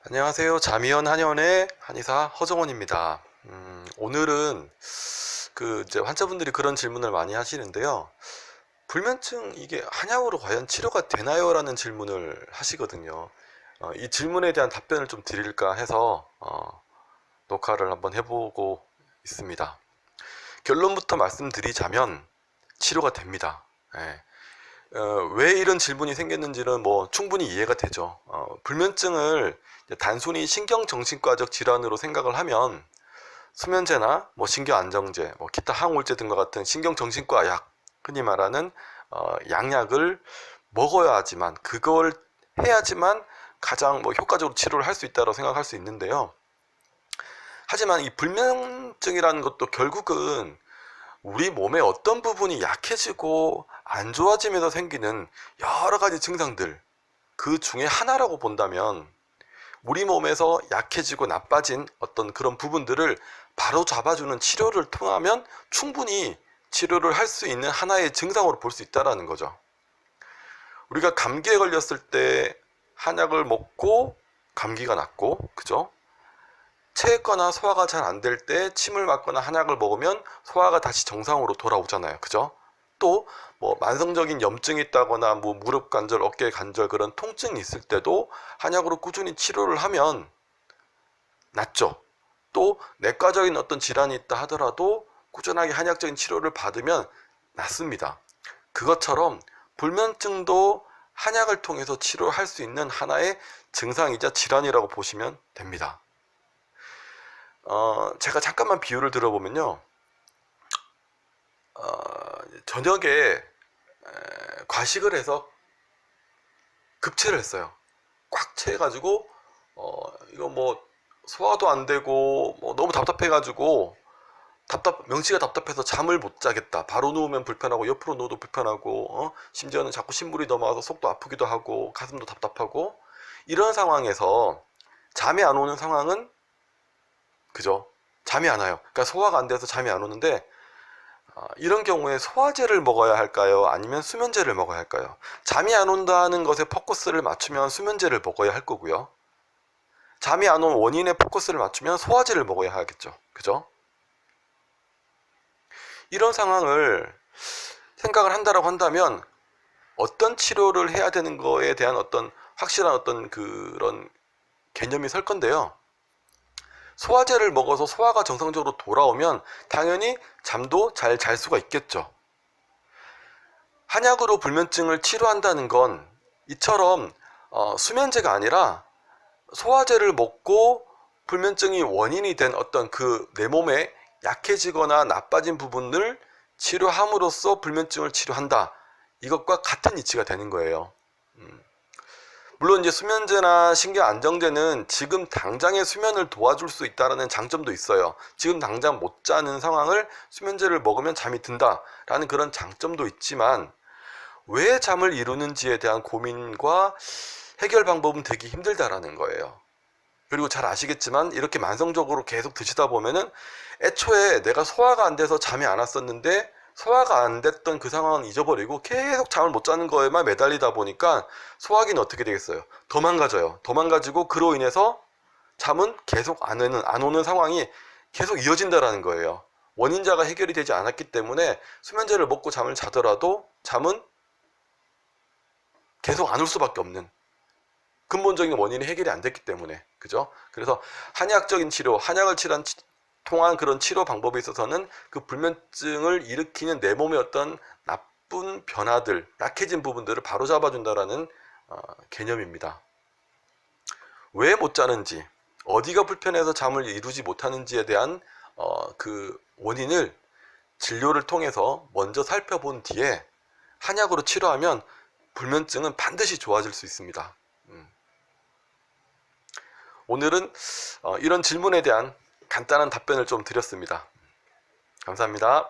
안녕하세요. 자미연 한의원의 한의사 허정원입니다. 오늘은 이제 환자분들이 그런 질문을 많이 하시는데요. 불면증 이게 한약으로 과연 치료가 되나요? 라는 질문을 하시거든요. 이 질문에 대한 답변을 좀 드릴까 해서 녹화를 한번 해보고 있습니다. 결론부터 말씀드리자면 치료가 됩니다. 예. 왜 이런 질문이 생겼는지는 뭐 충분히 이해가 되죠. 불면증을 단순히 신경정신과적 질환으로 생각을 하면 수면제나 뭐 신경안정제, 뭐 기타 항우울제 등과 같은 신경정신과 약, 흔히 말하는 양약을 먹어야 하지만 그걸 해야지만 가장 뭐 효과적으로 치료를 할 수 있다고 생각할 수 있는데요. 하지만 이 불면증이라는 것도 결국은 우리 몸의 어떤 부분이 약해지고 안 좋아지면서 생기는 여러 가지 증상들, 그 중에 하나라고 본다면 우리 몸에서 약해지고 나빠진 어떤 그런 부분들을 바로 잡아주는 치료를 통하면 충분히 치료를 할 수 있는 하나의 증상으로 볼 수 있다는 거죠. 우리가 감기에 걸렸을 때 한약을 먹고 감기가 낫고, 그죠? 체했거나 소화가 잘 안 될 때 침을 맞거나 한약을 먹으면 소화가 다시 정상으로 돌아오잖아요. 그죠? 또 뭐 만성적인 염증이 있다거나 뭐 무릎 관절, 어깨 관절 그런 통증이 있을 때도 한약으로 꾸준히 치료를 하면 낫죠. 또 내과적인 어떤 질환이 있다 하더라도 꾸준하게 한약적인 치료를 받으면 낫습니다. 그것처럼 불면증도 한약을 통해서 치료할 수 있는 하나의 증상이자 질환이라고 보시면 됩니다. 제가 잠깐만 비유를 들어보면요. 저녁에 과식을 해서 급체를 했어요. 꽉 채가지고 이거 뭐 소화도 안 되고 뭐 너무 답답해가지고 명치가 답답해서 잠을 못 자겠다. 바로 누우면 불편하고 옆으로 누워도 불편하고 심지어는 자꾸 신물이 넘어와서 속도 아프기도 하고 가슴도 답답하고 이런 상황에서 잠이 안 오는 상황은 그죠? 잠이 안 와요. 그러니까 소화가 안 돼서 잠이 안 오는데 이런 경우에 소화제를 먹어야 할까요? 아니면 수면제를 먹어야 할까요? 잠이 안 온다는 것에 포커스를 맞추면 수면제를 먹어야 할 거고요. 잠이 안 온 원인에 포커스를 맞추면 소화제를 먹어야 하겠죠. 그죠? 이런 상황을 생각을 한다라고 한다면 어떤 치료를 해야 되는 거에 대한 어떤 확실한 어떤 그런 개념이 설 건데요. 소화제를 먹어서 소화가 정상적으로 돌아오면 당연히 잠도 잘 잘 수가 있겠죠. 한약으로 불면증을 치료한다는 건 이처럼 수면제가 아니라 소화제를 먹고 불면증이 원인이 된 어떤 그 내 몸에 약해지거나 나빠진 부분을 치료함으로써 불면증을 치료한다. 이것과 같은 이치가 되는 거예요. 물론 이제 수면제나 신경안정제는 지금 당장의 수면을 도와줄 수 있다는 장점도 있어요. 지금 당장 못 자는 상황을 수면제를 먹으면 잠이 든다라는 그런 장점도 있지만 왜 잠을 이루는지에 대한 고민과 해결 방법은 되게 힘들다라는 거예요. 그리고 잘 아시겠지만 이렇게 만성적으로 계속 드시다 보면은 애초에 내가 소화가 안 돼서 잠이 안 왔었는데 소화가 안 됐던 그 상황은 잊어버리고 계속 잠을 못 자는 거에만 매달리다 보니까 소화기는 어떻게 되겠어요? 더 망가져요. 더 망가지고 그로 인해서 잠은 계속 안 오는 상황이 계속 이어진다라는 거예요. 원인자가 해결이 되지 않았기 때문에 수면제를 먹고 잠을 자더라도 잠은 계속 안 올 수밖에 없는 근본적인 원인이 해결이 안 됐기 때문에 그죠? 그래서 한약적인 치료, 한약을 통한 그런 치료 방법에 있어서는 그 불면증을 일으키는 내 몸의 어떤 나쁜 변화들, 약해진 부분들을 바로 잡아준다라는 개념입니다. 왜 못 자는지, 어디가 불편해서 잠을 이루지 못하는지에 대한 그 원인을 진료를 통해서 먼저 살펴본 뒤에 한약으로 치료하면 불면증은 반드시 좋아질 수 있습니다. 오늘은 이런 질문에 대한 간단한 답변을 좀 드렸습니다. 감사합니다.